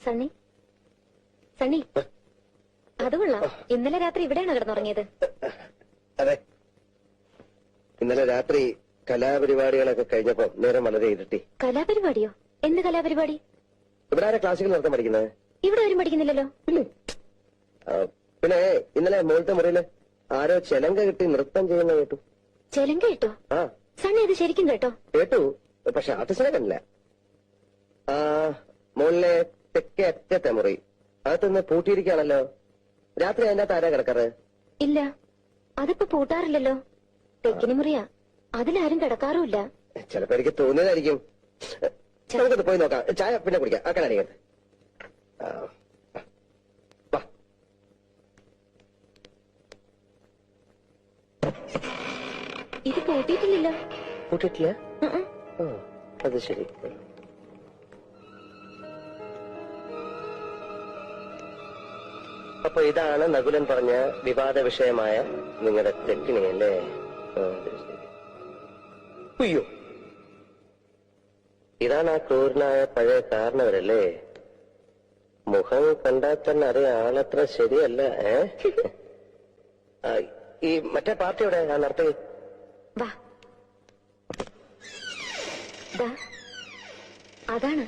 സണ്ണി സണ്ണി അത് കൊള്ളാം. ഇന്നലെ രാത്രി ഇവിടെയാണോ കിടന്നുറങ്ങിയത്? അതെ, ഇന്നലെ രാത്രി കലാപരിപാടികളൊക്കെ കഴിഞ്ഞപ്പോ നേരം വളരെ ഇരുട്ടി. കലാപരിപാടിയോ? എന്ത് കലാപരിപാടി? ഇവിടെ ആരാ ക്ലാസിക്കൽ നൃത്തം പഠിക്കുന്നത്? ഇവിടെ ആരും പഠിക്കുന്നില്ലല്ലോ. പിന്നെ ഇന്നലെ മുകളിലത്തെ മുറിയില് ആരോ ചെലങ്ക കിട്ടി നൃത്തം ചെയ്യുന്ന കേട്ടു. ചെലങ്ക കേട്ടോ? ആ സണ്ണി ഇത് ശരിക്കും കേട്ടോ? കേട്ടു, പക്ഷെ ആർട്ടിസ്റ്റിനെ കണ്ടില്ല. മുകളിലെ തെക്കേ അറ്റത്തെ മുറി അകത്തുനിന്ന് പൂട്ടിയിരിക്കുകയാണല്ലോ. രാത്രി അതിന്റെ അകത്ത് ആരാ കിടക്കാറ്? ഇല്ല, അതിപ്പോ പൂട്ടാറില്ലല്ലോ. തെക്കിനി മുറിയാ, അതിലാരും കിടക്കാറുമില്ല. ചിലപ്പോ എനിക്ക് തോന്നിയതായിരിക്കും. നമുക്കത് പോയി നോക്കാം. ചായ പിന്നെ കുടിക്കാം. ആക്കാനായിരിക്കട്ടെ. ഇത് പൂട്ടിയിട്ടില്ലല്ലോ. പൂട്ടിട്ടില്ല? അത് ശരി. അപ്പൊ ഇതാണ് നകുലൻ പറഞ്ഞ വിവാദ വിഷയമായ നിങ്ങളുടെ തെക്കിണി അല്ലേ? അയ്യോ, ഇതാണ് ആ ക്രൂരനായ പഴയ കാരണവരല്ലേ? മുഖം കണ്ടാൽ തന്നെ അറിയാം ആളത്ര ശരിയല്ല. ഈ മറ്റേ പാർട്ടിയുടെ ആ നർത്തകി വാ, അതാണ്.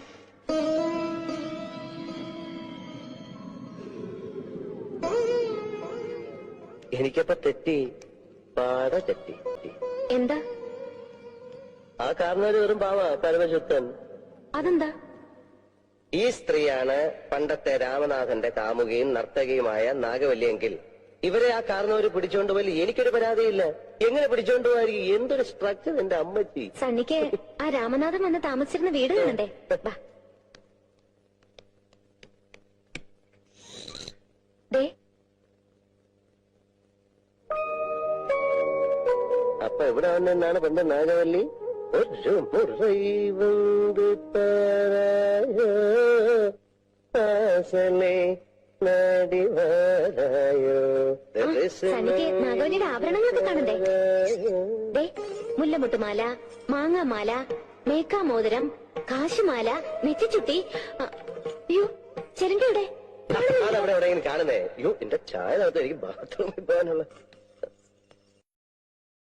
എനിക്കപ്പോ തെറ്റി, പാട തെറ്റി. എന്താ? ആ കാരണവര് വെറും പാവ, പരമശുദ്ധൻ. അതെന്താ? ഈ സ്ത്രീയാണ് പണ്ടത്തെ രാമനാഥന്റെ കാമുകിയും നർത്തകിയുമായ നാഗവല്ലിയെങ്കിൽ ഇവരെ ആ കാരണവര് പിടിച്ചോണ്ടുപോയി എനിക്കൊരു പരാതിയില്ല. എങ്ങനെ പിടിച്ചോണ്ടുപോയിരിക്കും? എന്തൊരു സ്ട്രക്ചർ എന്റെ അമ്മച്ചി. സണ്ണിക്ക് ആ രാമനാഥൻ വന്ന് താമസിച്ചിരുന്ന വീട് കാണണ്ടേ? വാ. അപ്പൊ എവിടെ വന്നെന്നാണ് പണ്ട് നാഗവല്ലി? ഒരു മുറൈ വന്ന് പാസലേ നടിവാരായോ. സണ്ണിക്ക് നാഗവല്ലിയുടെ ആഭരണങ്ങളൊക്കെ കാണണ്ടേ? മുല്ലമുട്ടുമാല, മാങ്ങാമാല, മേക്കാമോതിരം, കാശുമാല, നെറ്റിച്ചുട്ടി. അയ്യോ, ചെലങ്കയുടെ അതവിടെ എവിടെയെങ്കിലും കാണുന്നേ? അയ്യോ, എന്റെ ചായ എനിക്ക് ബാത്റൂമിൽ പോകാനുള്ള